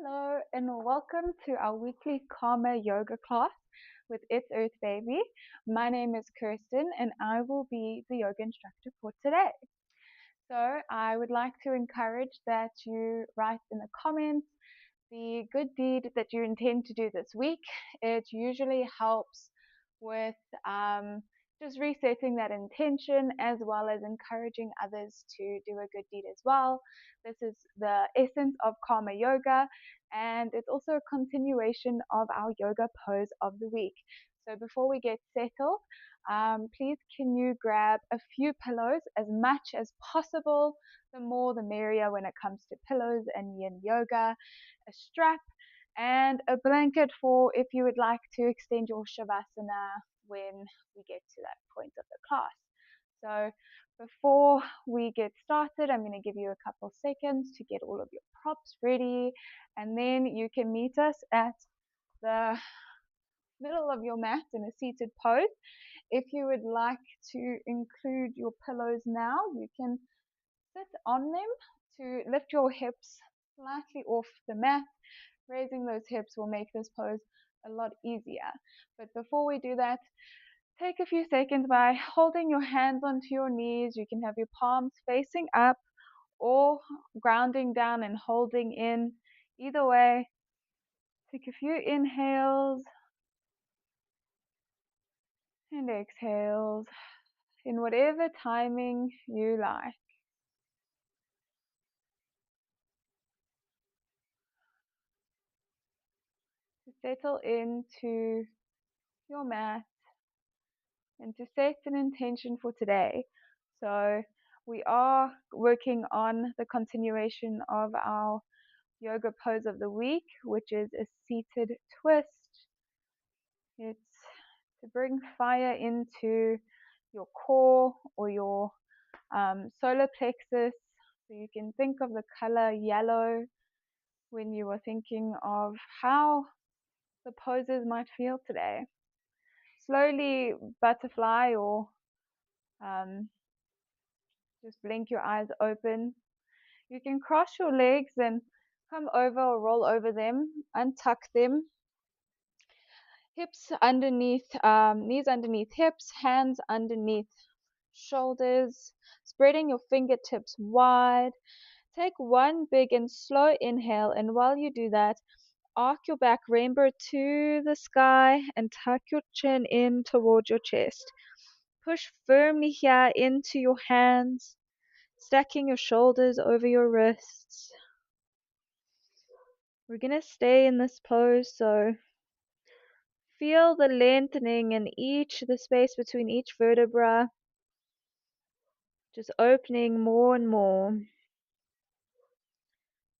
Hello and welcome to our weekly Karma Yoga class with It's Earth Baby. My name is Kirsten and I will be the yoga instructor for today. So I would like to encourage that you write in the comments the good deed that you intend to do this week. It usually helps with just resetting that intention as well as encouraging others to do a good deed as well. This is the essence of Karma Yoga, and it's also a continuation of our yoga pose of the week. So before we get settled, please can you grab a few pillows as much as possible. The more the merrier when it comes to pillows and yin yoga, a strap, and a blanket for if you would like to extend your shavasana when we get to that point of the class. So before we get started, I'm going to give you a couple seconds to get all of your props ready, and then you can meet us at the middle of your mat in a seated pose. If you would like to include your pillows now, you can sit on them to lift your hips slightly off the mat. Raising those hips will make this pose a lot easier. But before we do that, take a few seconds by holding your hands onto your knees. You can have your palms facing up or grounding down and holding in. Either way, take a few inhales and exhales in whatever timing you like. To settle into your mat and to set an intention for today. So we are working on the continuation of our yoga pose of the week, which is a seated twist. It's to bring fire into your core or your solar plexus. So you can think of the color yellow when you are thinking of how the poses might feel today. Slowly butterfly or um, just blink your eyes open. You can cross your legs and come over or roll over them, untuck them. Hips underneath, knees underneath hips, hands underneath shoulders, spreading your fingertips wide. Take one big and slow inhale, and while you do that, arc your back rainbow to the sky and tuck your chin in towards your chest. Push firmly here into your hands, stacking your shoulders over your wrists. We're going to stay in this pose, so feel the lengthening in the space between each vertebra, just opening more and more.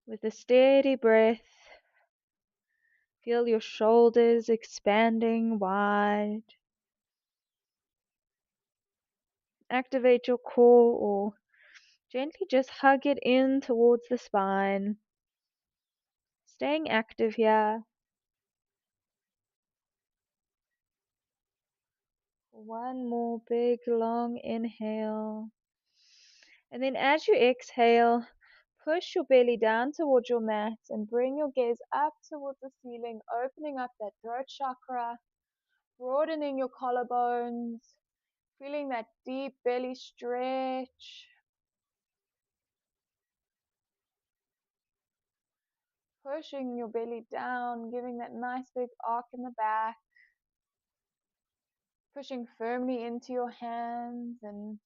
With a steady breath, feel your shoulders expanding wide. Activate your core or gently just hug it in towards the spine. Staying active here. One more big long inhale. And then as you exhale, push your belly down towards your mat and bring your gaze up towards the ceiling, opening up that throat chakra, broadening your collarbones, feeling that deep belly stretch. Pushing your belly down, giving that nice big arc in the back. Pushing firmly into your hands and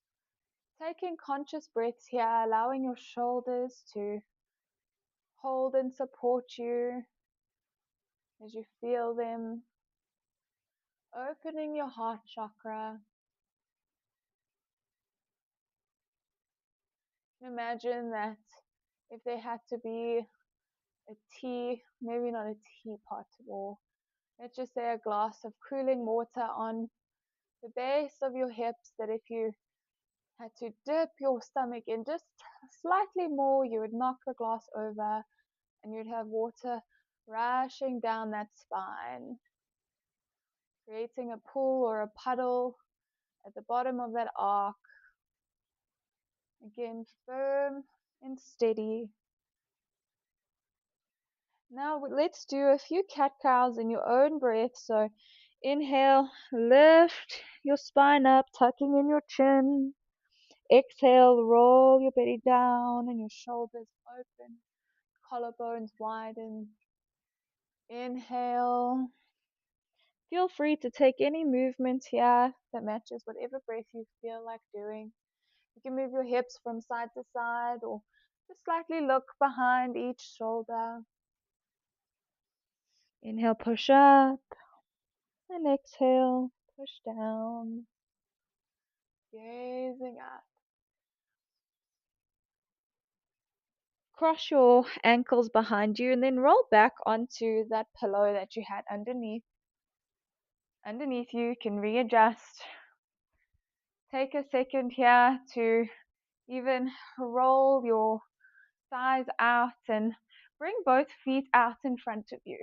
taking conscious breaths here, allowing your shoulders to hold and support you as you feel them. Opening your heart chakra. Imagine that if there had to be a tea, maybe not a teapot, or let's just say a glass of cooling water on the base of your hips, that if you had to dip your stomach in just slightly more, you would knock the glass over and you'd have water rushing down that spine, creating a pool or a puddle at the bottom of that arc. Again, firm and steady. Now let's do a few cat-cows in your own breath. So inhale, lift your spine up, tucking in your chin. Exhale, roll your belly down and your shoulders open, collarbones widen. Inhale. Feel free to take any movement here that matches whatever breath you feel like doing. You can move your hips from side to side or just slightly look behind each shoulder. Inhale, push up, and exhale, push down, gazing up. Cross your ankles behind you and then roll back onto that pillow that you had underneath. Underneath you can readjust. Take a second here to even roll your thighs out and bring both feet out in front of you.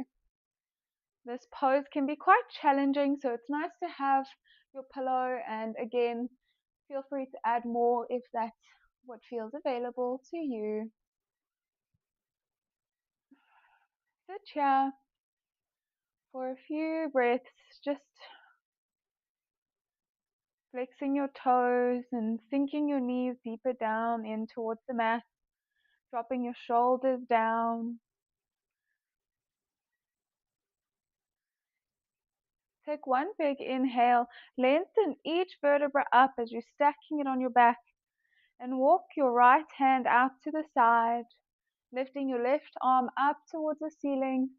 This pose can be quite challenging, so it's nice to have your pillow, and again, feel free to add more if that's what feels available to you. Sit here for a few breaths, just flexing your toes and sinking your knees deeper down in towards the mat, dropping your shoulders down. Take one big inhale, lengthen each vertebra up as you're stacking it on your back, and walk your right hand out to the side, lifting your left arm up towards the ceiling,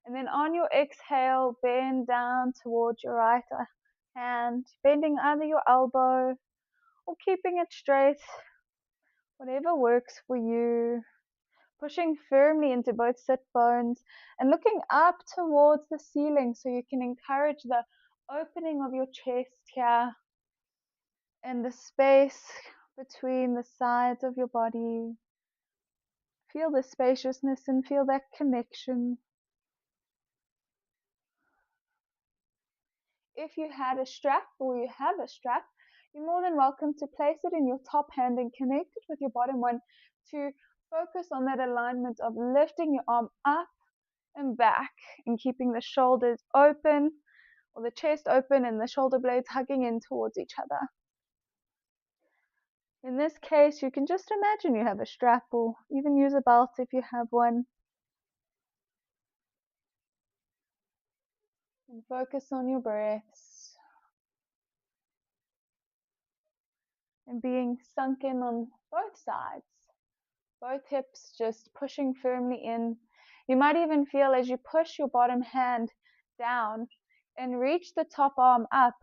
and then on your exhale, bend down towards your right hand, bending under your elbow or keeping it straight, whatever works for you. Pushing firmly into both sit bones and looking up towards the ceiling so you can encourage the opening of your chest here and the space between the sides of your body. Feel the spaciousness and feel that connection. If you had a strap or you have a strap, you're more than welcome to place it in your top hand and connect it with your bottom one to focus on that alignment of lifting your arm up and back and keeping the shoulders open or the chest open and the shoulder blades hugging in towards each other. In this case, you can just imagine you have a strap or even use a belt if you have one. And focus on your breaths and being sunk in on both sides. Both hips just pushing firmly in. You might even feel as you push your bottom hand down and reach the top arm up,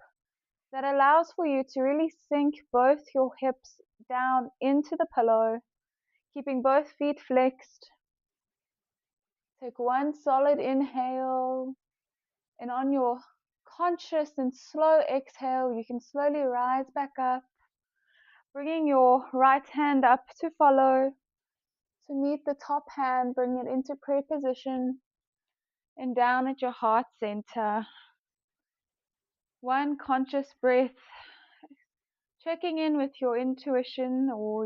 that allows for you to really sink both your hips down into the pillow, keeping both feet flexed. Take one solid inhale, and on your conscious and slow exhale, you can slowly rise back up, bringing your right hand up to follow. To meet the top hand, bring it into prayer position and down at your heart center. One conscious breath, checking in with your intuition or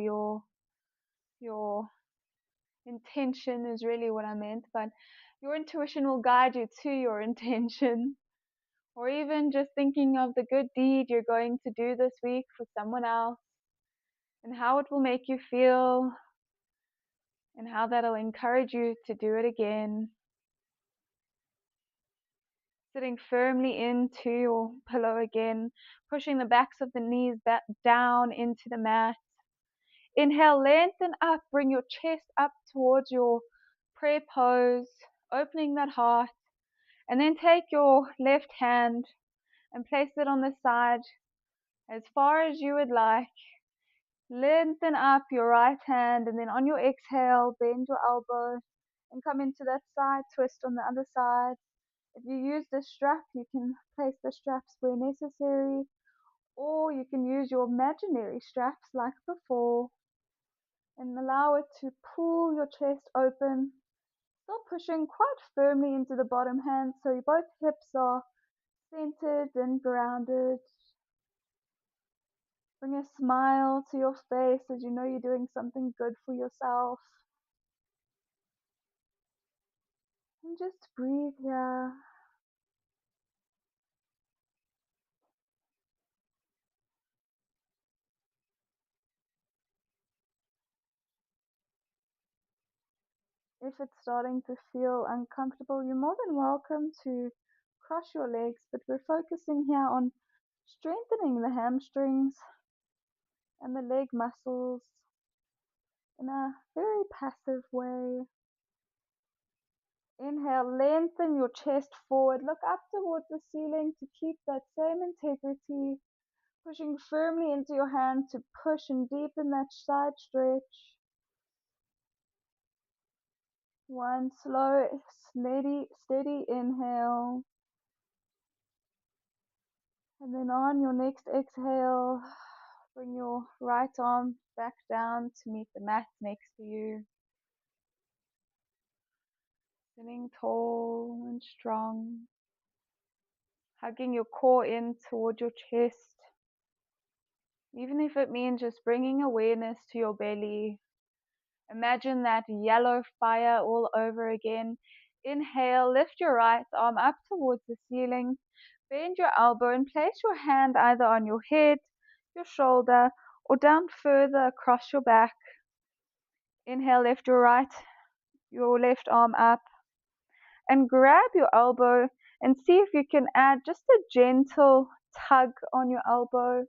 your intention is really what I meant, but your intuition will guide you to your intention. Or even just thinking of the good deed you're going to do this week for someone else and how it will make you feel and how that'll encourage you to do it again. Sitting firmly into your pillow again, pushing the backs of the knees back down into the mat. Inhale, lengthen up, bring your chest up towards your prayer pose, opening that heart, and then take your left hand and place it on the side as far as you would like. Lengthen up your right hand, and then on your exhale, bend your elbow and come into that side twist on the other side. If you use the strap, you can place the straps where necessary, or you can use your imaginary straps like before and allow it to pull your chest open. Still pushing quite firmly into the bottom hand so both hips are centered and grounded. Bring a smile to your face as you know you're doing something good for yourself. And just breathe here. If it's starting to feel uncomfortable, you're more than welcome to cross your legs, but we're focusing here on strengthening the hamstrings and the leg muscles in a very passive way. Inhale, lengthen your chest forward, look up towards the ceiling to keep that same integrity, pushing firmly into your hand to push and deepen that side stretch. One slow, steady inhale. And then on your next exhale, bring your right arm back down to meet the mat next to you. Sitting tall and strong. Hugging your core in toward your chest. Even if it means just bringing awareness to your belly. Imagine that yellow fire all over again. Inhale, lift your right arm up towards the ceiling. Bend your elbow and place your hand either on your head, your shoulder, or down further across your back. Inhale, lift your left arm up and grab your elbow and see if you can add just a gentle tug on your elbow.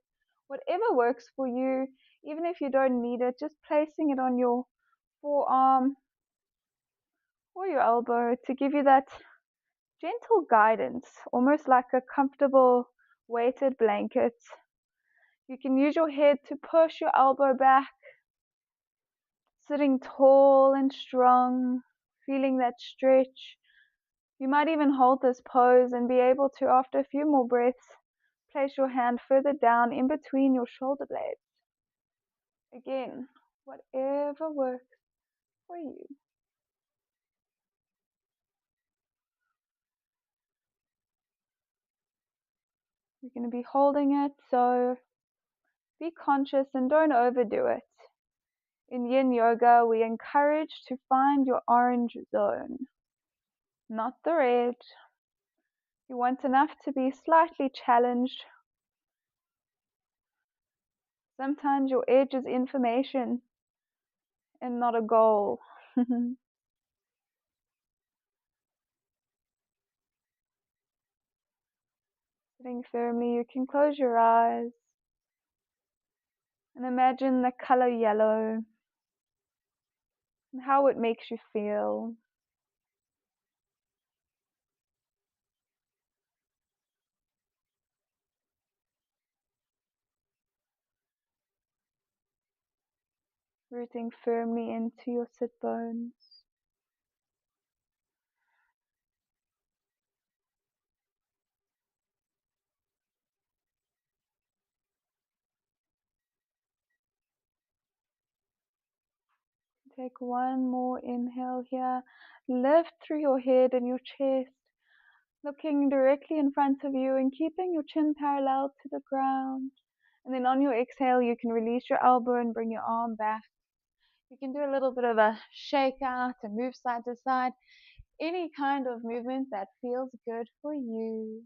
Whatever works for you, even if you don't need it, just placing it on your forearm or your elbow to give you that gentle guidance, almost like a comfortable weighted blanket. You can use your head to push your elbow back, sitting tall and strong, feeling that stretch. You might even hold this pose and be able to, after a few more breaths, place your hand further down in between your shoulder blades. Again, whatever works for you. You're going to be holding it, so be conscious and don't overdo it. In yin yoga, we encourage to find your orange zone, not the red. You want enough to be slightly challenged. Sometimes your edge is information and not a goal. Sitting firmly, you can close your eyes and imagine the color yellow and how it makes you feel. Rooting firmly into your sit bones. Take one more inhale here. Lift through your head and your chest, looking directly in front of you and keeping your chin parallel to the ground. And then on your exhale, you can release your elbow and bring your arm back. You can do a little bit of a shake out and move side to side. Any kind of movement that feels good for you.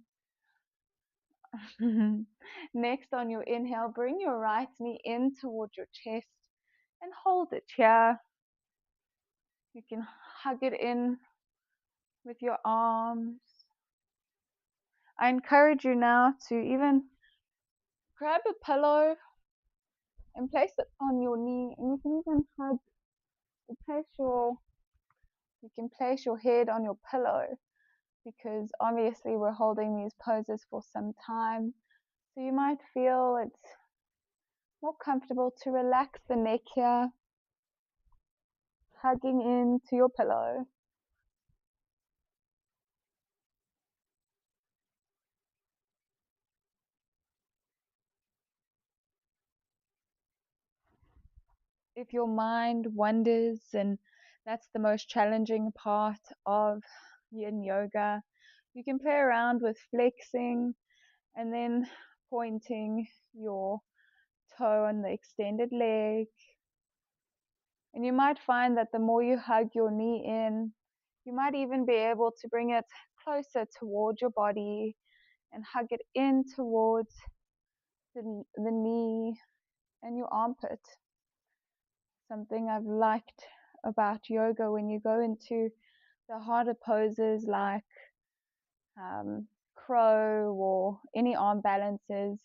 Next, on your inhale, bring your right knee in towards your chest and hold it here. You can hug it in with your arms. I encourage you now to even grab a pillow and place it on your knee, and you can even hug you can place your head on your pillow, because obviously we're holding these poses for some time, so you might feel it's more comfortable to relax the neck here, hugging into your pillow. If your mind wanders, and that's the most challenging part of yin yoga, you can play around with flexing and then pointing your toe on the extended leg. And you might find that the more you hug your knee in, You might even be able to bring it closer towards your body and hug it in towards the knee and your armpit. Something I've liked about yoga when you go into the harder poses like crow or any arm balances,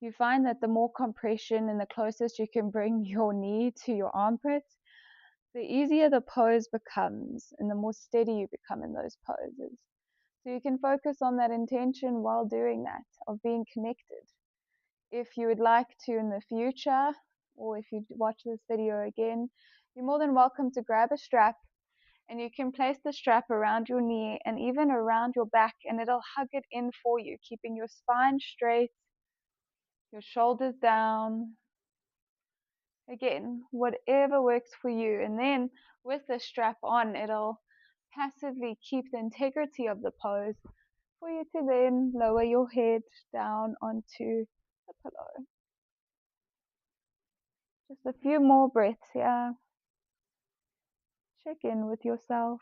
you find that the more compression and the closest you can bring your knee to your armpit, the easier the pose becomes and the more steady you become in those poses. So you can focus on that intention while doing that, of being connected. If you would like to in the future, or if you watch this video again, you're more than welcome to grab a strap, and you can place the strap around your knee and even around your back, and it'll hug it in for you, keeping your spine straight, your shoulders down. Again, whatever works for you. And then with the strap on, it'll passively keep the integrity of the pose for you to then lower your head down onto the pillow. Just a few more breaths here. Check in with yourself.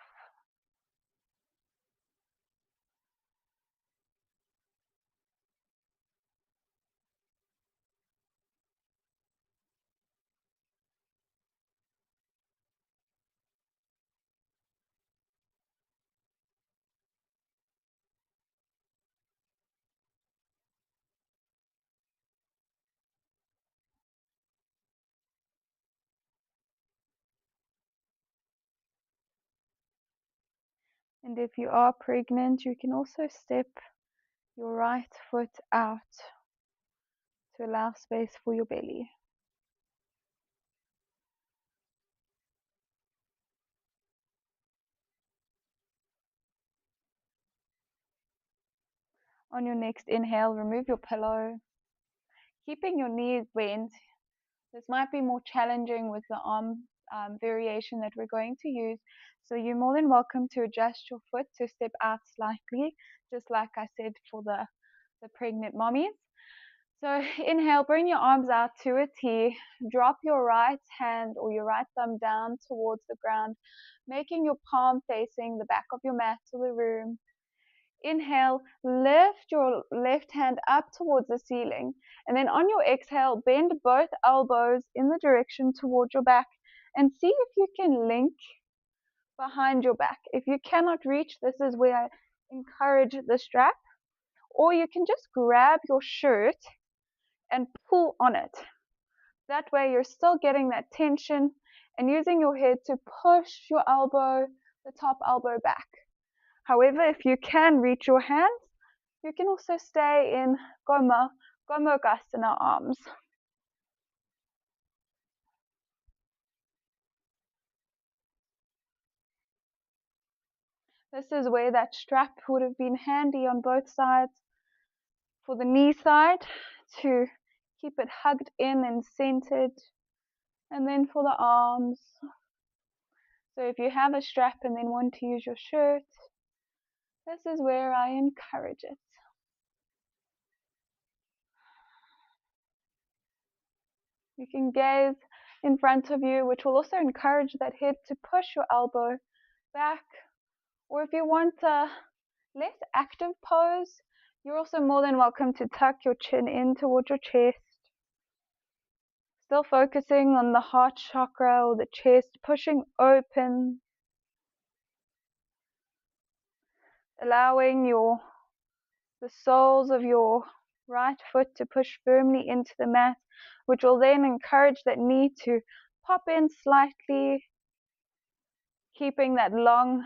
And if you are pregnant, you can also step your right foot out to allow space for your belly. On your next inhale, remove your pillow, keeping your knees bent. This might be more challenging with the arm variation that we're going to use. So you're more than welcome to adjust your foot to step out slightly, just like I said for the pregnant mommies. So inhale, bring your arms out to a T, drop your right hand or your right thumb down towards the ground, making your palm facing the back of your mat or the room. Inhale, lift your left hand up towards the ceiling, and then on your exhale, bend both elbows in the direction towards your back and see if you can link behind your back. If you cannot reach, this is where I encourage the strap, or you can just grab your shirt and pull on it. That way you're still getting that tension and using your head to push your elbow, the top elbow back. However, if you can reach your hands, you can also stay in Gomukhasana arms. This is where that strap would have been handy on both sides. For the knee side, to keep it hugged in and centered. And then for the arms. So if you have a strap and then want to use your shirt, this is where I encourage it. You can gaze in front of you, which will also encourage that head to push your elbow back. Or if you want a less active pose, you're also more than welcome to tuck your chin in towards your chest. Still focusing on the heart chakra or the chest, pushing open. Allowing the soles of your right foot to push firmly into the mat, which will then encourage that knee to pop in slightly, keeping that long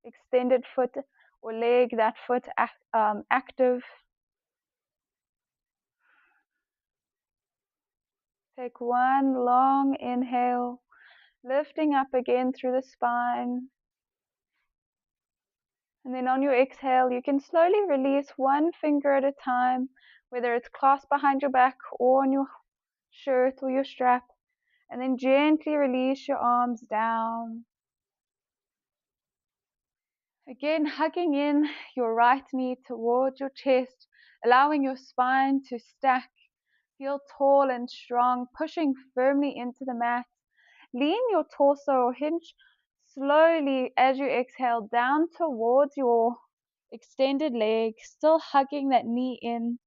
extended foot or leg, that foot active. Take one long inhale, lifting up again through the spine. And then on your exhale, you can slowly release one finger at a time, whether it's clasped behind your back or on your shirt or your strap. And then gently release your arms down. Again, hugging in your right knee towards your chest, allowing your spine to stack. Feel tall and strong, pushing firmly into the mat. Lean your torso or hinge slowly, as you exhale, down towards your extended leg, still hugging that knee in.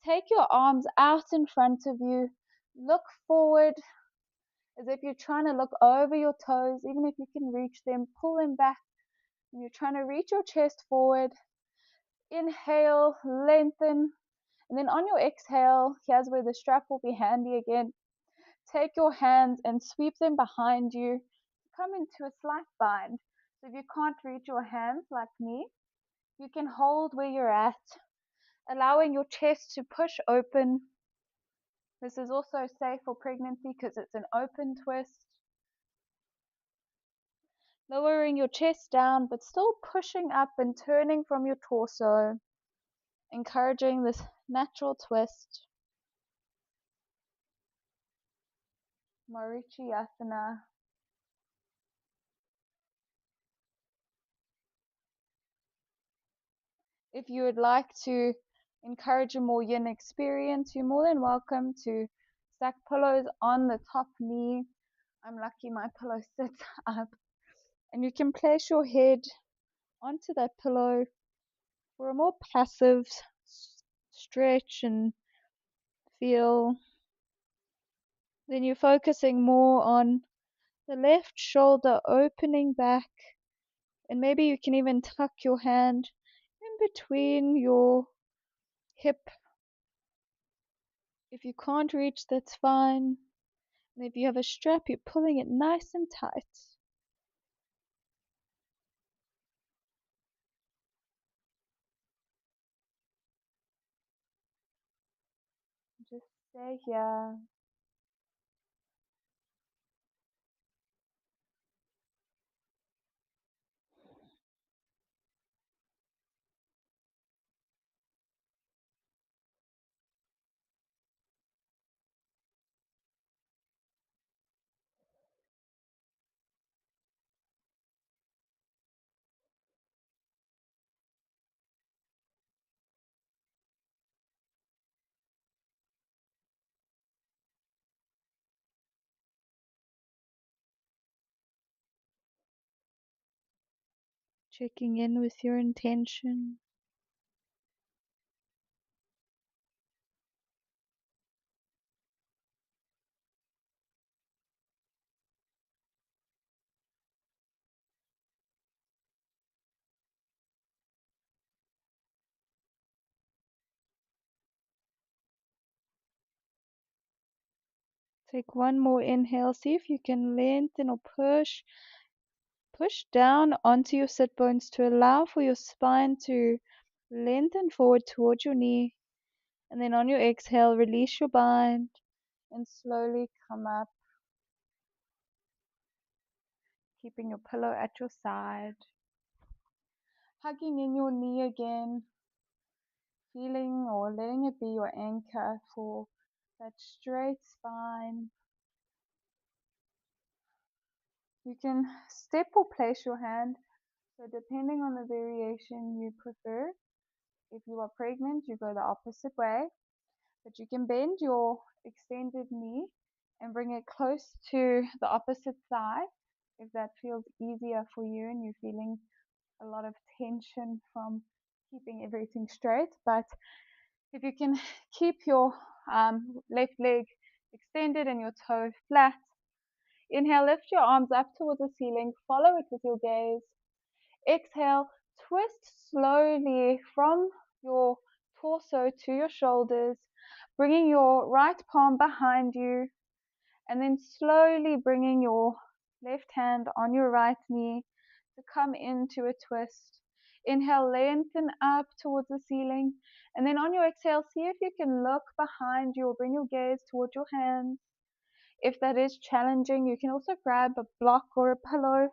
Take your arms out in front of you. Look forward as if you're trying to look over your toes, even if you can reach them, pull them back. And you're trying to reach your chest forward. Inhale, lengthen. And then on your exhale, here's where the strap will be handy again. Take your hands and sweep them behind you. Come into a slight bind. So if you can't reach your hands like me, you can hold where you're at, allowing your chest to push open. This is also safe for pregnancy because it's an open twist. Lowering your chest down, but still pushing up and turning from your torso, encouraging this natural twist. Marichyasana. If you would like to encourage a more yin experience, you're more than welcome to stack pillows on the top knee. I'm lucky my pillow sits up. And you can place your head onto that pillow for a more passive stretch and feel. Then you're focusing more on the left shoulder opening back, and maybe you can even tuck your hand in between your hip. If you can't reach, that's fine. And if you have a strap, you're pulling it nice and tight. Just stay here. Checking in with your intention. Take one more inhale. See if you can lengthen or push down onto your sit bones to allow for your spine to lengthen forward towards your knee. And then on your exhale, release your bind and slowly come up, keeping your pillow at your side. Hugging in your knee again, feeling or letting it be your anchor for that straight spine. You can step or place your hand, so depending on the variation you prefer. If you are pregnant, you go the opposite way, but you can bend your extended knee and bring it close to the opposite side if that feels easier for you and you're feeling a lot of tension from keeping everything straight. But if you can keep your left leg extended and your toe flat, inhale, lift your arms up towards the ceiling, follow it with your gaze. Exhale, twist slowly from your torso to your shoulders, bringing your right palm behind you, and then slowly bringing your left hand on your right knee to come into a twist. Inhale, lengthen up towards the ceiling, and then on your exhale, see if you can look behind you or bring your gaze towards your hands. If that is challenging, you can also grab a block or a pillow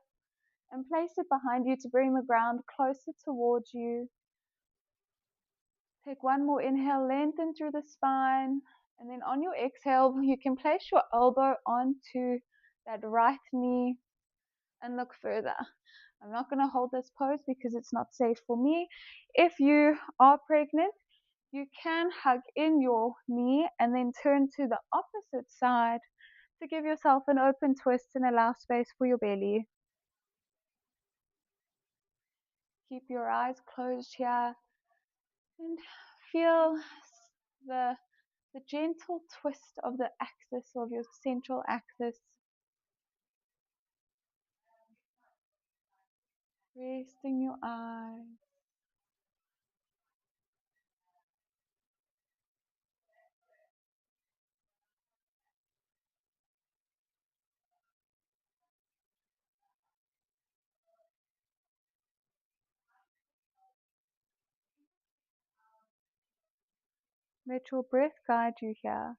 and place it behind you to bring the ground closer towards you. Take one more inhale, lengthen through the spine, and then on your exhale, you can place your elbow onto that right knee and look further. I'm not going to hold this pose because it's not safe for me. If you are pregnant, you can hug in your knee and then turn to the opposite side to give yourself an open twist and allow space for your belly. Keep your eyes closed here and feel the, the gentle twist of the axis of your central axis. Resting your eyes. Let your breath guide you here.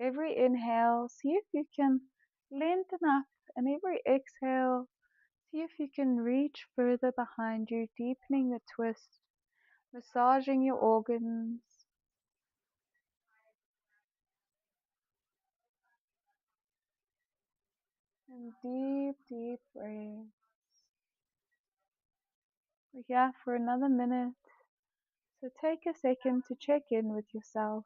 Every inhale, see if you can lengthen up, and every exhale, see if you can reach further behind you, deepening the twist, massaging your organs. And deep, deep breath. We're here for another minute, so take a second to check in with yourself.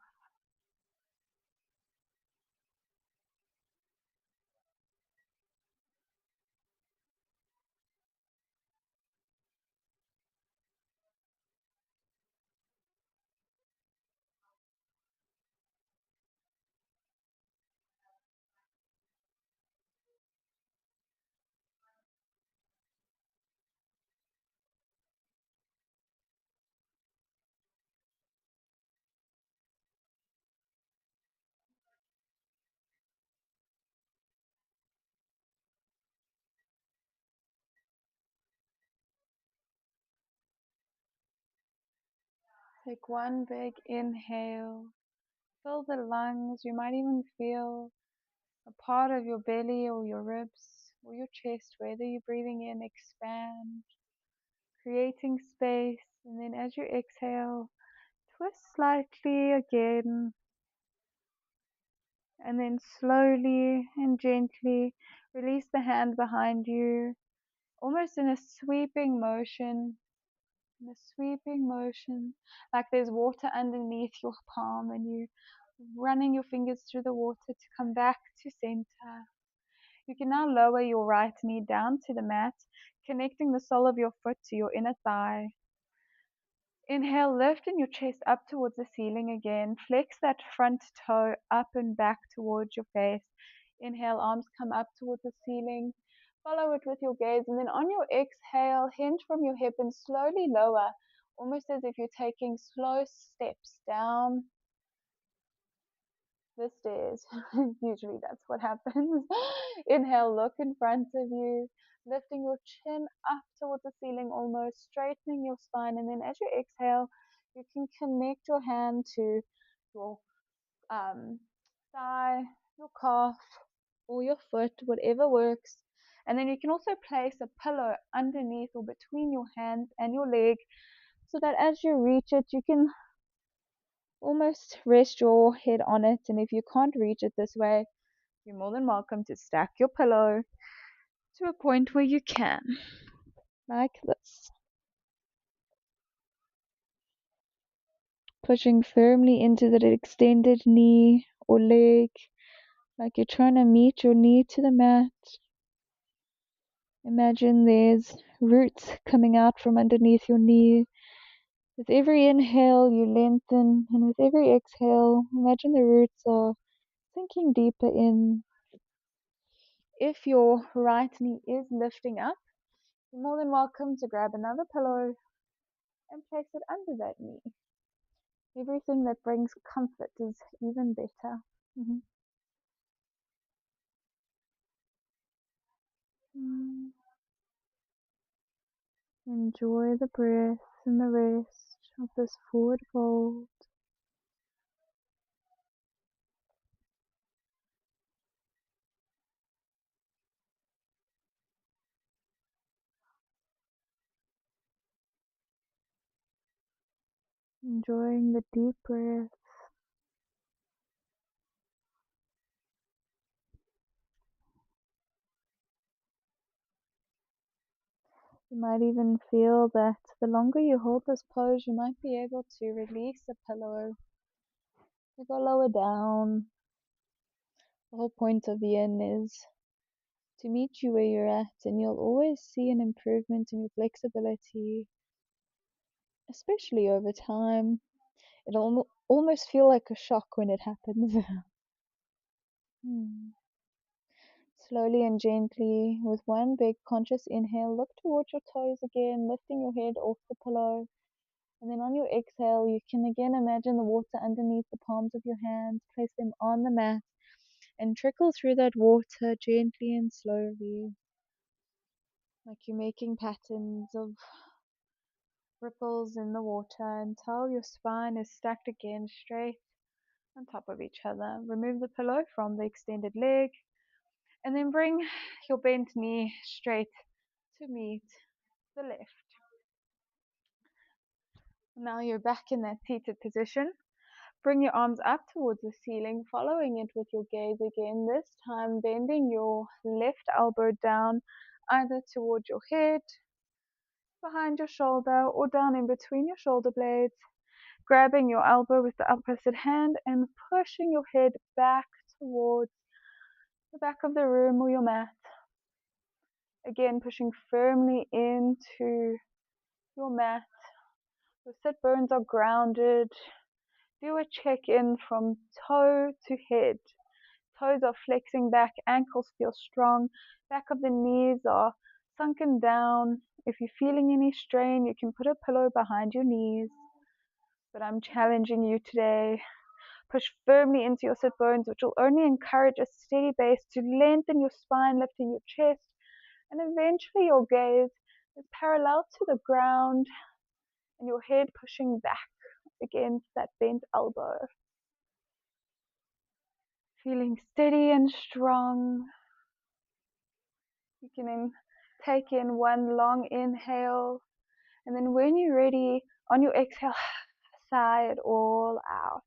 Take one big inhale, fill the lungs. You might even feel a part of your belly or your ribs or your chest, whether you're breathing in, expand, creating space. And then as you exhale, twist slightly again, and then slowly and gently release the hand behind you, almost in a sweeping motion. In a sweeping motion, like there's water underneath your palm and you running your fingers through the water to come back to center. You can now lower your right knee down to the mat, connecting the sole of your foot to your inner thigh. Inhale, lifting your chest up towards the ceiling again. Flex that front toe up and back towards your face. Inhale, arms come up towards the ceiling. Follow it with your gaze, and then on your exhale, hinge from your hip and slowly lower, almost as if you're taking slow steps down the stairs. Usually that's what happens. Inhale, look in front of you, lifting your chin up towards the ceiling, almost straightening your spine. And then as you exhale, you can connect your hand to your thigh, your calf, or your foot, whatever works. And then you can also place a pillow underneath or between your hands and your leg so that as you reach it, you can almost rest your head on it. And if you can't reach it this way, you're more than welcome to stack your pillow to a point where you can, like this. Pushing firmly into that extended knee or leg, like you're trying to meet your knee to the mat. Imagine there's roots coming out from underneath your knee. With every inhale, you lengthen, and with every exhale, imagine the roots are sinking deeper in. If your right knee is lifting up, you're more than welcome to grab another pillow and place it under that knee. Everything that brings comfort is even better. Mm-hmm. Enjoy the breath and the rest of this forward fold. Enjoying the deep breath. You might even feel that the longer you hold this pose, you might be able to release the pillow to go lower down. The whole point of yin is to meet you where you're at, and you'll always see an improvement in your flexibility especially over time. It'll almost feel like a shock when it happens. Hmm. Slowly and gently, with one big conscious inhale, look towards your toes again, lifting your head off the pillow. And then on your exhale, you can again imagine the water underneath the palms of your hands. Place them on the mat and trickle through that water gently and slowly, like you're making patterns of ripples in the water until your spine is stacked again straight on top of each other. Remove the pillow from the extended leg and then bring your bent knee straight to meet the left. Now you're back in that seated position. Bring your arms up towards the ceiling, following it with your gaze again, this time bending your left elbow down either towards your head, behind your shoulder, or down in between your shoulder blades, grabbing your elbow with the opposite hand and pushing your head back towards the back of the room or your mat. Again, pushing firmly into your mat. Your sit bones are grounded. Do a check-in from toe to head. Toes are flexing back, ankles feel strong, back of the knees are sunken down. If you're feeling any strain, you can put a pillow behind your knees. But I'm challenging you today. Push firmly into your sit bones, which will only encourage a steady base to lengthen your spine, lifting your chest, and eventually your gaze is parallel to the ground and your head pushing back against that bent elbow. Feeling steady and strong. You can then take in one long inhale, and then when you're ready, on your exhale, sigh it all out,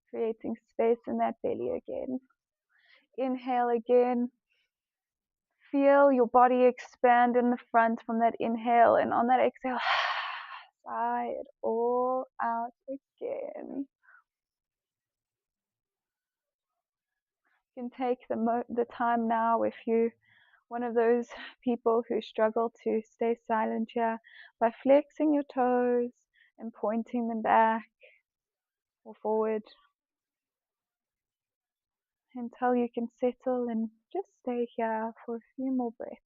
creating space in that belly again. Inhale again. Feel your body expand in the front from that inhale, and on that exhale, sigh it all out again. You can take the time now, if you one of those people who struggle to stay silent here, by flexing your toes and pointing them back or forward until you can settle and just stay here for a few more breaths.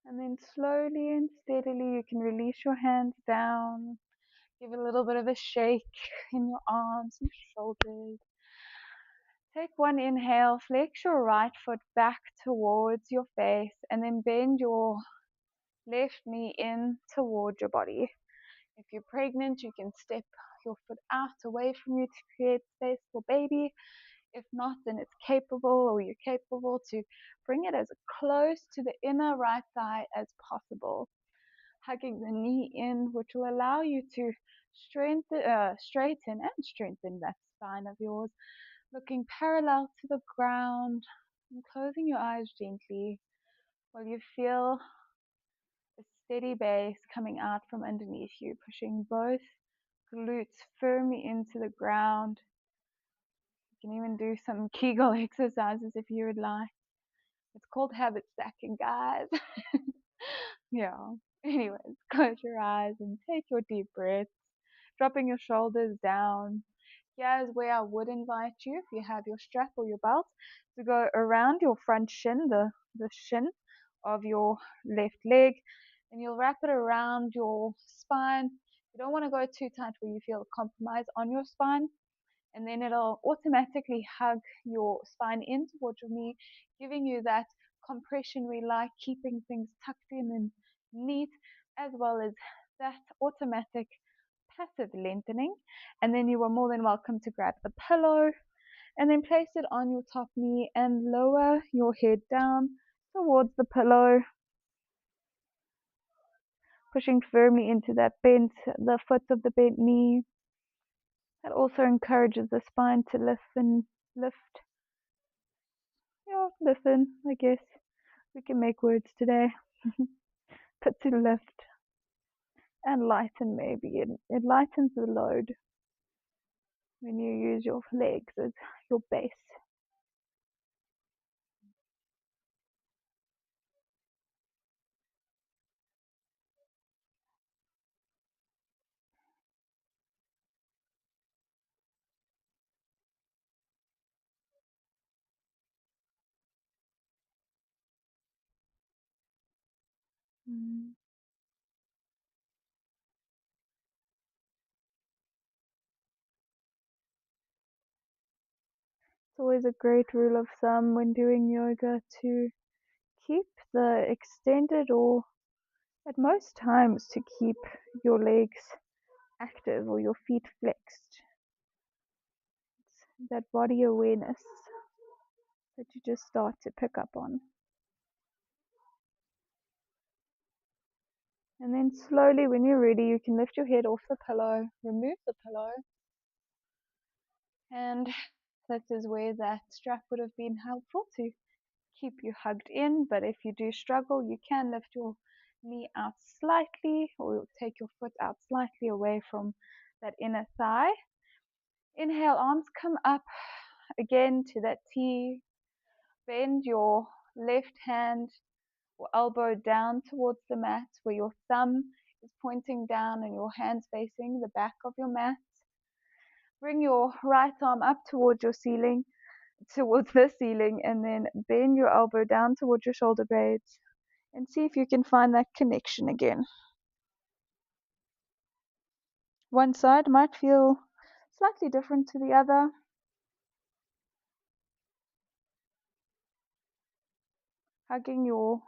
And then slowly and steadily you can release your hands down. Give a little bit of a shake in your arms and shoulders. Take one inhale, flex your right foot back towards your face, and then bend your left knee in towards your body. If you're pregnant, you can step your foot out away from you to create space for baby. If not, then it's capable, or you're capable to bring it as close to the inner right thigh as possible. Hugging the knee in, which will allow you to straighten and strengthen that spine of yours, looking parallel to the ground and closing your eyes gently while you feel a steady base coming out from underneath you, pushing both glutes firmly into the ground. You can even do some Kegel exercises if you would like. It's called habit stacking, guys. Yeah. Anyways, close your eyes and take your deep breaths, dropping your shoulders down. Here's where I would invite you, if you have your strap or your belt, to go around your front shin, the shin of your left leg, and you'll wrap it around your spine. You don't want to go too tight where you feel a compromise on your spine, and then it'll automatically hug your spine in towards your knee, giving you that compression we like, keeping things tucked in and neat, as well as that automatic passive lengthening. And then you are more than welcome to grab a pillow and then place it on your top knee and lower your head down towards the pillow, pushing firmly into the foot of the bent knee. That also encourages the spine to lift. Yeah, listen, I guess we can make words today. But to lift and lighten, maybe it lightens the load. when you use your legs as your base. Mm. It's always a great rule of thumb when doing yoga to keep the extended, or at most times to keep your legs active or your feet flexed. It's that body awareness that you just start to pick up on. And then slowly, when you're ready, you can lift your head off the pillow, remove the pillow, and this is where that strap would have been helpful to keep you hugged in. But if you do struggle, you can lift your knee out slightly, or take your foot out slightly away from that inner thigh. Inhale, arms come up again to that T. Bend your left hand or elbow down towards the mat, where your thumb is pointing down and your hands facing the back of your mat. Bring your right arm up towards the ceiling, and then bend your elbow down towards your shoulder blades and see if you can find that connection again. One side might feel slightly different to the other. Hugging your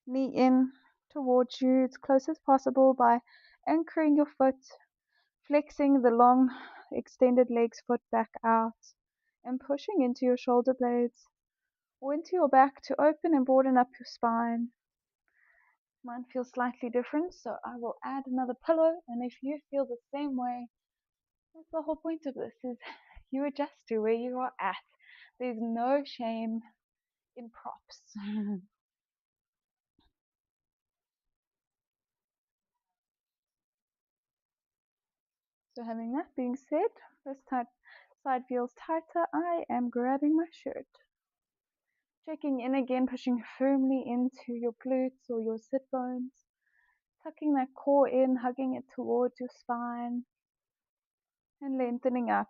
knee in towards you as close as possible by anchoring your foot, flexing the long extended legs foot back out, and pushing into your shoulder blades or into your back to open and broaden up your spine. Mine feels slightly different, so I will add another pillow, and if you feel the same way, that's the whole point of this, is you adjust to where you are at. There's no shame in props. So having that being said, this side feels tighter. I am grabbing my shirt. Checking in again, pushing firmly into your glutes or your sit bones. Tucking that core in, hugging it towards your spine, and lengthening up.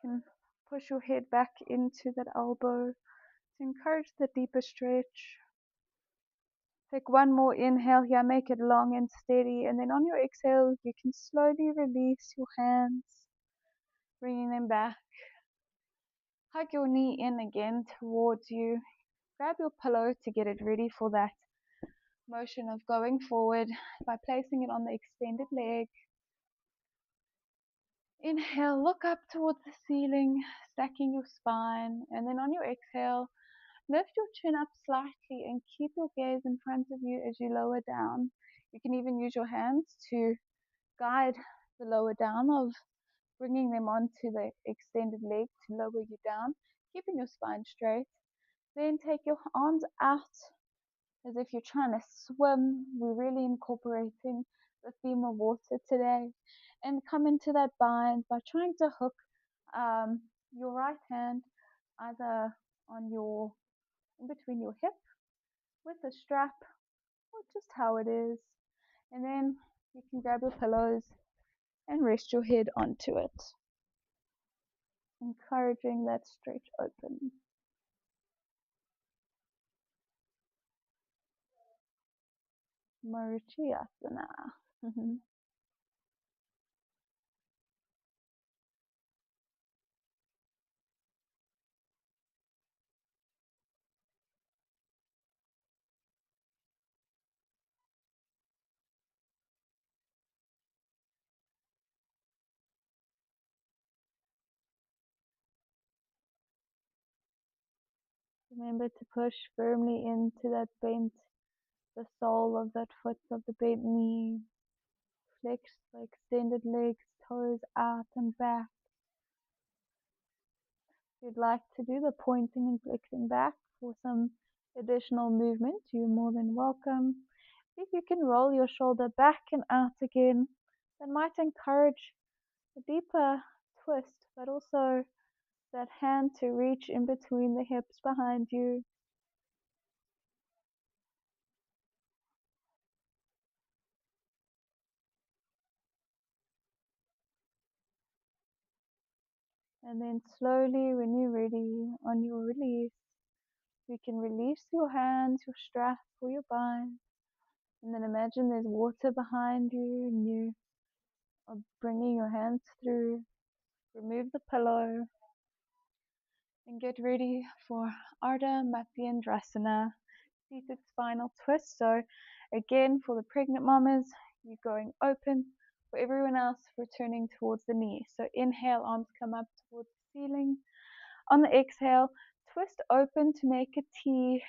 You can push your head back into that elbow to encourage the deeper stretch. Take one more inhale here, make it long and steady, and then on your exhale, you can slowly release your hands, bringing them back. Hug your knee in again towards you. Grab your pillow to get it ready for that motion of going forward by placing it on the extended leg. Inhale, look up towards the ceiling, stacking your spine, and then on your exhale, lift your chin up slightly and keep your gaze in front of you as you lower down. You can even use your hands to guide the lower down of bringing them onto the extended leg to lower you down, keeping your spine straight. Then take your arms out as if you're trying to swim. We're really incorporating the theme of water today, and come into that bind by trying to hook your right hand either on your in between your hip with a strap, or just how it is, and then you can grab your pillows and rest your head onto it, encouraging that stretch open. Marichyasana. Remember to push firmly into that bent, the sole of that foot of the bent knee. Flex the extended legs, toes out and back. If you'd like to do the pointing and flexing back for some additional movement, you're more than welcome. If you can roll your shoulder back and out again, that might encourage a deeper twist, but also that hand to reach in between the hips behind you. And then slowly, when you're ready, on your release, you can release your hands, your strap, or your bind. And then imagine there's water behind you, and you are bringing your hands through. Remove the pillow and get ready for Ardha Matsyendrasana, seated spinal twist. So again, for the pregnant mamas, you're going open. For everyone else, returning towards the knee. So inhale, arms come up towards the ceiling. On the exhale, twist open to make a T,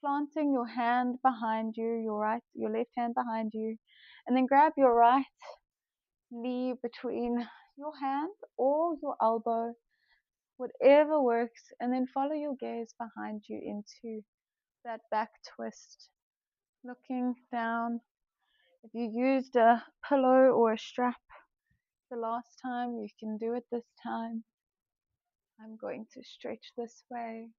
planting your hand behind you, your left hand behind you, and then grab your right knee between your hand or your elbow, whatever works, and then follow your gaze behind you into that back twist, looking down. If you used a pillow or a strap the last time, you can do it this time. I'm going to stretch this way.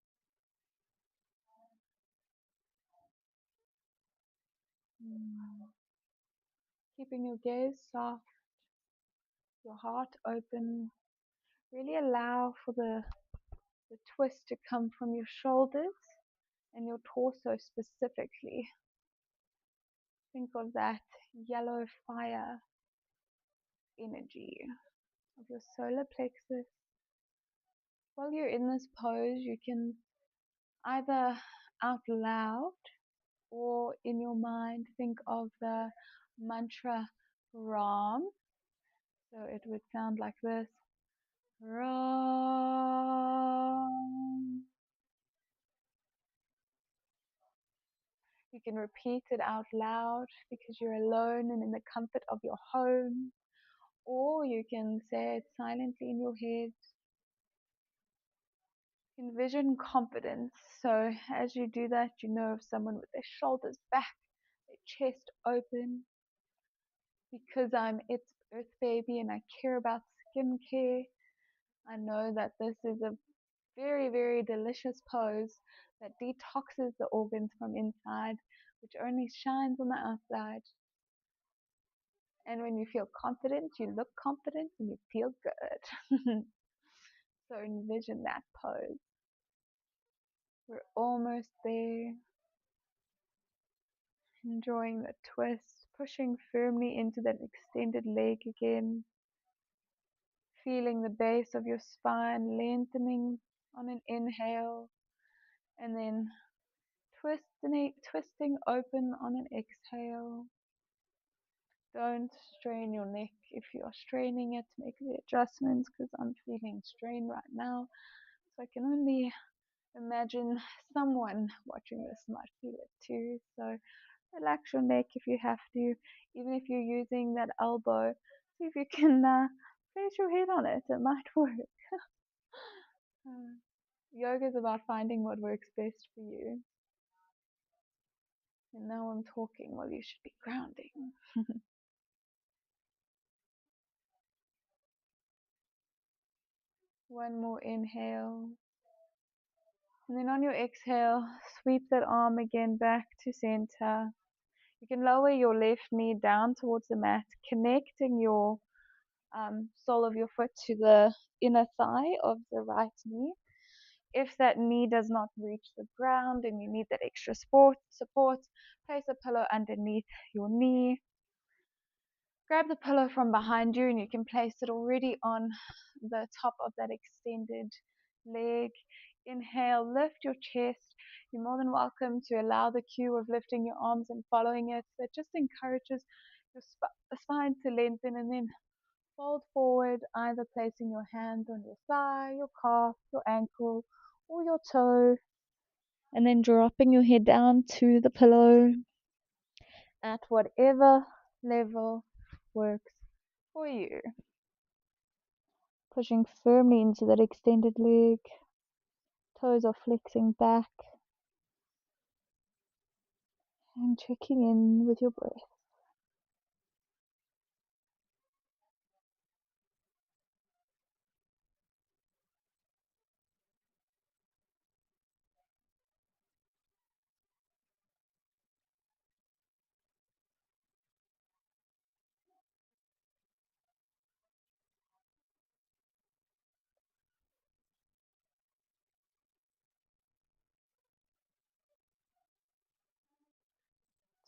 Keeping your gaze soft, your heart open. Really allow for the twist to come from your shoulders and your torso specifically. Think of that yellow fire energy of your solar plexus. While you're in this pose, you can either out loud or in your mind think of the mantra Ram. So it would sound like this. Ram. You can repeat it out loud because you're alone and in the comfort of your home, or you can say it silently in your head. Envision confidence. So as you do that, you know of someone with their shoulders back, their chest open. Because I'm its earth baby and I care about skincare, I know that this is a very, very delicious pose that detoxes the organs from inside, which only shines on the outside. And when you feel confident, you look confident and you feel good. So envision that pose. We're almost there. Enjoying the twist, pushing firmly into that extended leg again. Feeling the base of your spine lengthening on an inhale, and then twisting open on an exhale. Don't strain your neck. If you are straining it, make the adjustments because I'm feeling strain right now. So I can only imagine someone watching this might feel it too. So relax your neck if you have to. Even if you're using that elbow, see if you can place your head on it. It might work. Yoga is about finding what works best for you. And now I'm talking while you should be grounding. One more inhale. And then on your exhale, sweep that arm again back to center. You can lower your left knee down towards the mat, connecting your sole of your foot to the inner thigh of the right knee. If that knee does not reach the ground and you need that extra support, place a pillow underneath your knee. Grab the pillow from behind you and you can place it already on the top of that extended leg. Inhale, lift your chest. You're more than welcome to allow the cue of lifting your arms and following it. That just encourages your spine to lengthen, and then fold forward, either placing your hand on your thigh, your calf, your ankle, or your toe, and then dropping your head down to the pillow at whatever level works for you. pushing firmly into that extended leg. Toes are flexing back and checking in with your breath.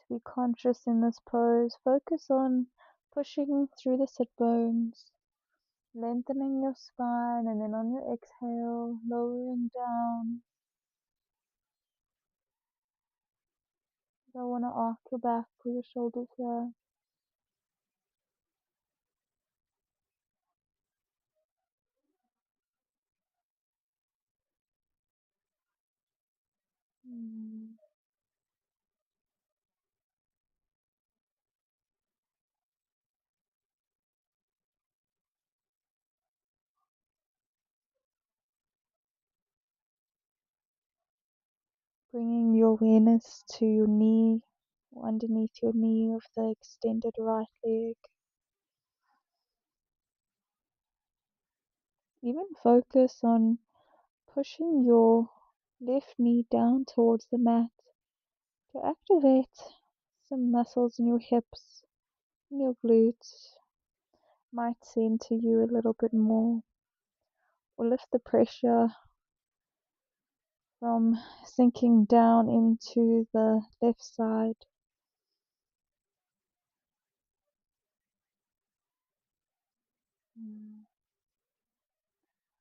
To be conscious in this pose, focus on pushing through the sit bones, lengthening your spine, and then on your exhale, lowering down. You don't want to arc your back or your shoulders here. Mm. Bringing your awareness to your knee, or underneath your knee of the extended right leg. Even focus on pushing your left knee down towards the mat to activate some muscles in your hips and your glutes. Might center you a little bit more, or lift the pressure from sinking down into the left side.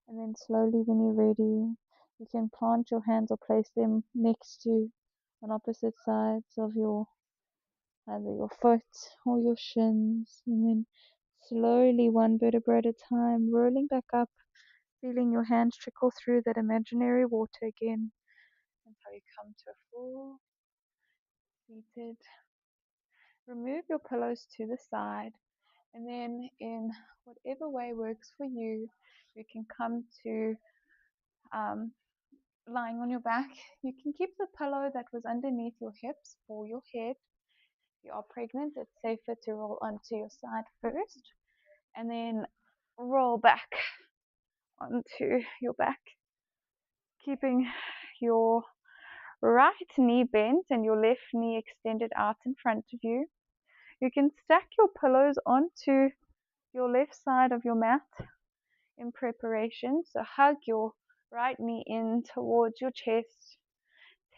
And then slowly, when you're ready, you can plant your hands or place them next to on opposite sides of your either your foot or your shins, and then slowly, one vertebra at a time, rolling back up, feeling your hands trickle through that imaginary water again until you come to a full seated. Remove your pillows to the side, and then in whatever way works for you, you can come to lying on your back. You can keep the pillow that was underneath your hips for your head. If you are pregnant, it's safer to roll onto your side first and then roll back onto your back, keeping your right knee bent and your left knee extended out in front of you. You can stack your pillows onto your left side of your mat in preparation. So hug your right knee in towards your chest.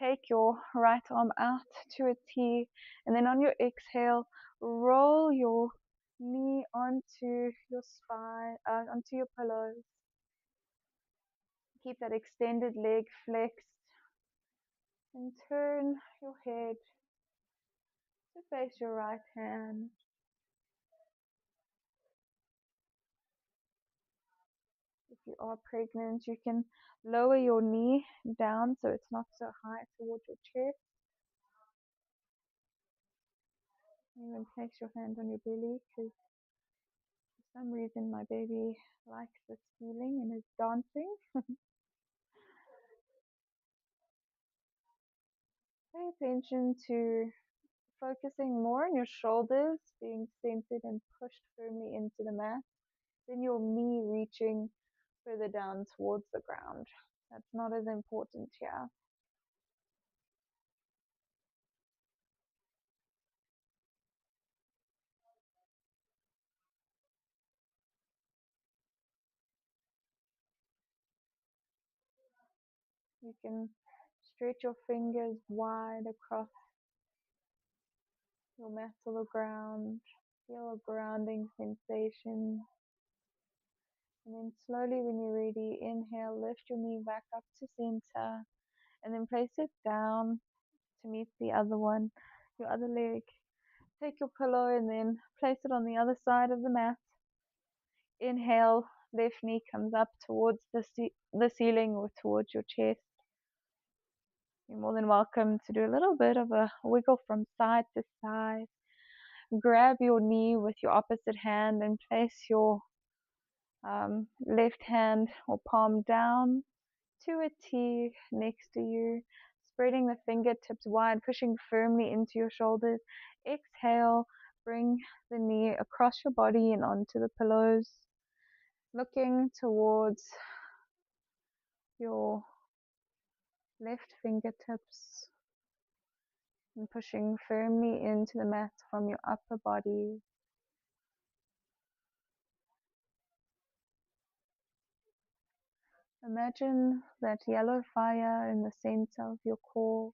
Take your right arm out to a T, and then on your exhale, roll your knee onto your spine, onto your pillows. Keep that extended leg flexed, and turn your head to face your right hand. If you are pregnant, you can lower your knee down so it's not so high towards your chest. Even place your hand on your belly, because for some reason my baby likes this feeling and is dancing. Pay attention to focusing more on your shoulders being centered and pushed firmly into the mat, then your knee reaching further down towards the ground. That's not as important here. You can stretch your fingers wide across your mat or the ground. Feel a grounding sensation. And then slowly, when you're ready, inhale, lift your knee back up to center, and then place it down to meet the other one, your other leg. Take your pillow and then place it on the other side of the mat. Inhale, left knee comes up towards the ceiling or towards your chest. You're more than welcome to do a little bit of a wiggle from side to side. Grab your knee with your opposite hand and place your left hand or palm down to a T next to you, spreading the fingertips wide, pushing firmly into your shoulders. Exhale, bring the knee across your body and onto the pillows, looking towards your left fingertips and pushing firmly into the mat from your upper body. Imagine that yellow fire in the center of your core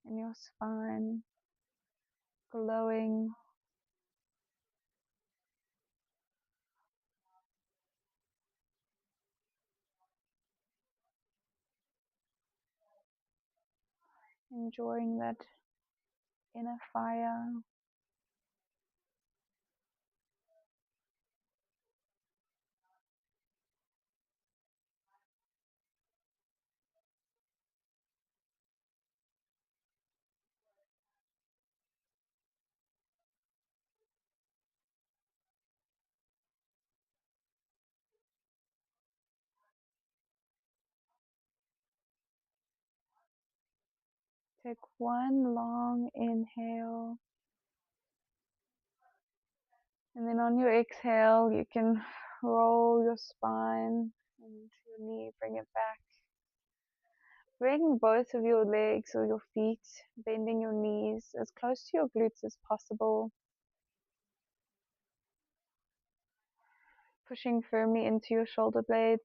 and your spine glowing. Enjoying that inner fire. Take one long inhale, and then on your exhale, you can roll your spine and your knee, bring it back. Bring both of your legs or your feet, bending your knees as close to your glutes as possible, pushing firmly into your shoulder blades,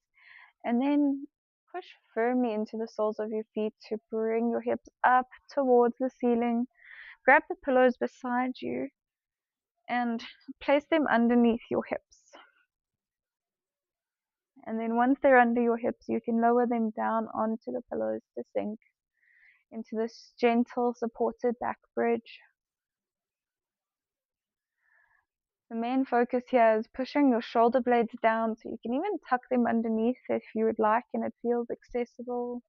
and then push firmly into the soles of your feet to bring your hips up towards the ceiling. Grab the pillows beside you and place them underneath your hips. And then once they're under your hips, you can lower them down onto the pillows to sink into this gentle supported back bridge. The main focus here is pushing your shoulder blades down, so you can even tuck them underneath if you would like and it feels accessible.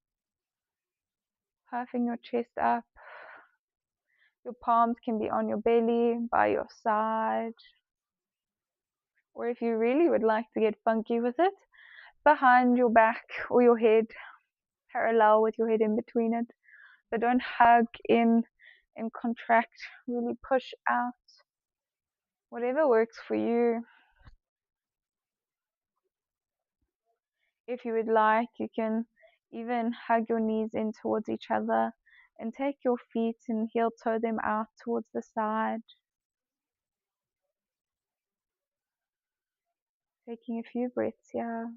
Puffing your chest up. Your palms can be on your belly, by your side, or if you really would like to get funky with it, behind your back or your head, parallel with your head in between it. But don't hug in and contract, really push out. Whatever works for you. If you would like, you can even hug your knees in towards each other and take your feet and heel toe them out towards the side. Taking a few breaths here.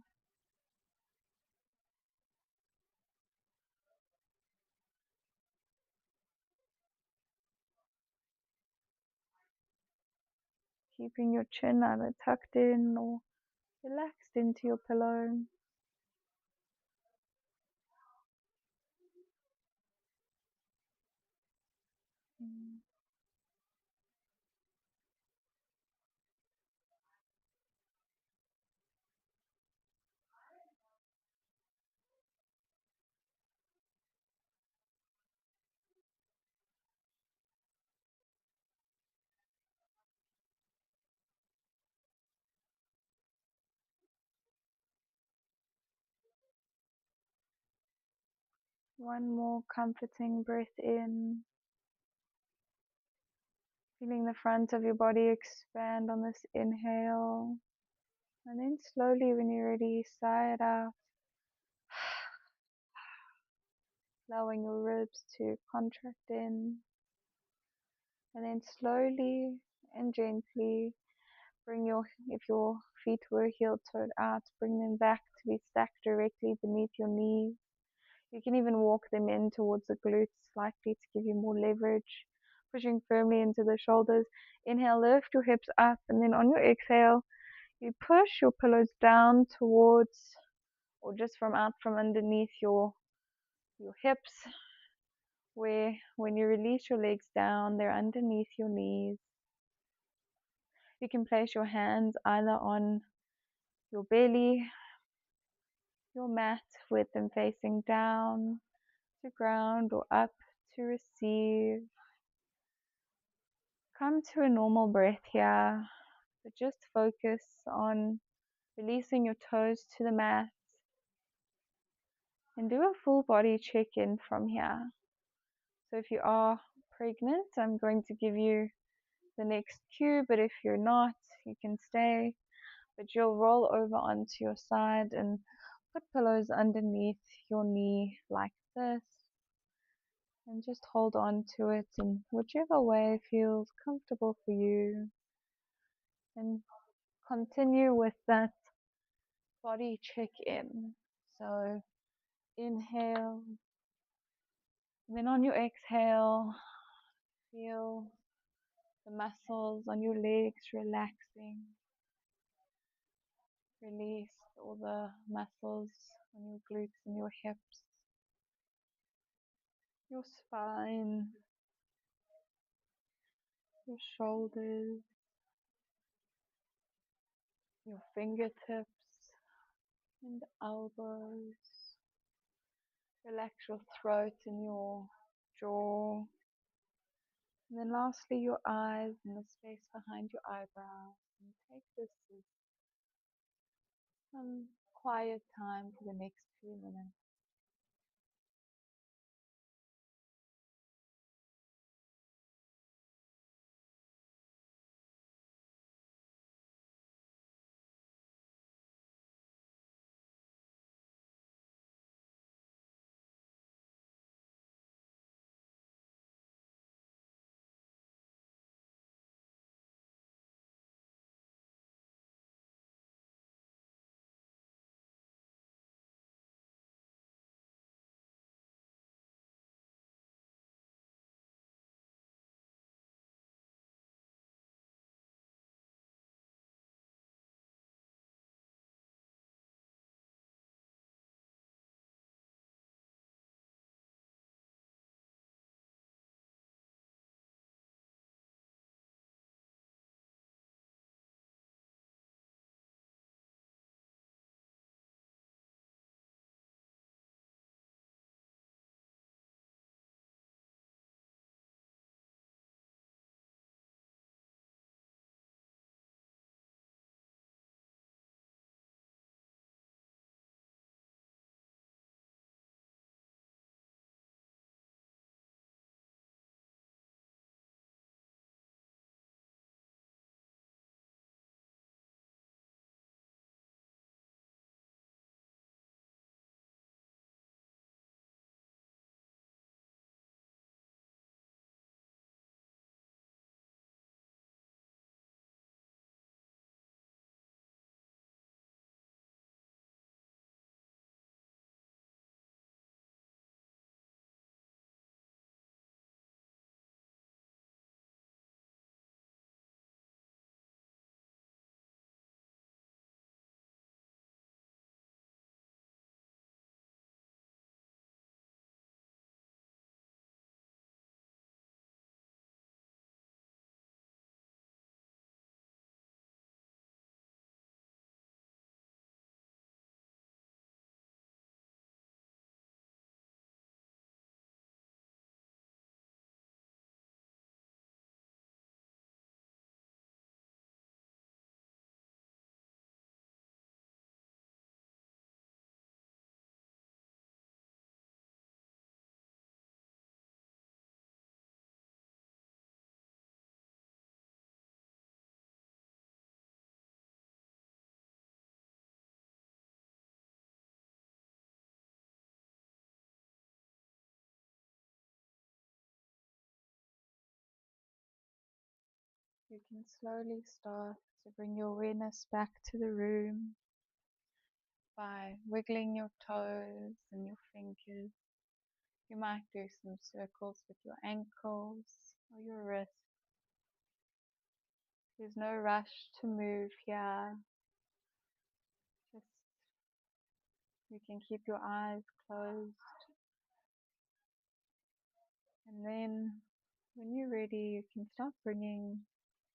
Keeping your chin either tucked in or relaxed into your pillow. One more comforting breath in. Feeling the front of your body expand on this inhale. And then slowly, when you're ready, sigh it out. Allowing your ribs to contract in. And then slowly and gently bring if your feet were heel toed out, bring them back to be stacked directly beneath your knees. You can even walk them in towards the glutes slightly to give you more leverage, pushing firmly into the shoulders. Inhale, lift your hips up, and then on your exhale, you push your pillows down towards or just from out from underneath your hips, where when you release your legs down, they're underneath your knees. You can place your hands either on your belly, your mat with them facing down to ground or up to receive. Come to a normal breath here, but just focus on Releasing your toes to the mat. And do a full body check-in from here. So if you are pregnant, I'm going to give you the next cue, but if you're not, you can stay. But you'll roll over onto your side and put pillows underneath your knee like this. And just hold on to it in whichever way feels comfortable for you. And continue with that body check-in. So inhale. And then on your exhale, feel the muscles on your legs relaxing. Release all the muscles on your glutes and your hips, your spine, your shoulders, your fingertips and elbows. Relax your throat and your jaw. And then lastly, your eyes and the space behind your eyebrows. And take this as some quiet time for the next few minutes. You can slowly start to bring your awareness back to the room by wiggling your toes and your fingers. You might do some circles with your ankles or your wrists. There's no rush to move here. Just you can keep your eyes closed. And then when you're ready, you can start bringing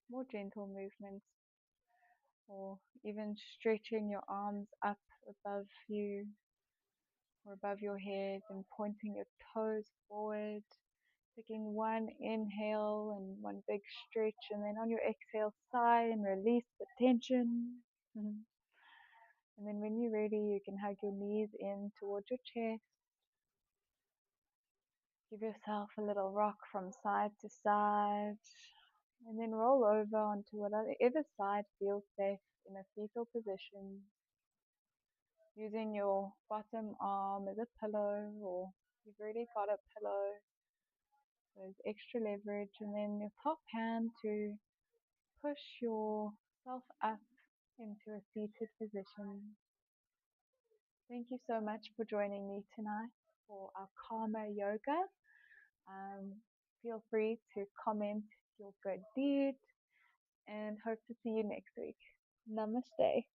more gentle movements or even stretching your arms up above you or above your head and pointing your toes forward. Taking one inhale and one big stretch, and then on your exhale, sigh and release the tension. And then when you're ready, you can hug your knees in towards your chest. Give yourself a little rock from side to side. And then roll over onto whatever side feels safe in a fetal position. Using your bottom arm as a pillow, or you've already got a pillow, so there's extra leverage. And then your top hand to push yourself up into a seated position. Thank you so much for joining me tonight for our Karma Yoga. Feel free to comment your good deed and hope to see you next week. Namaste.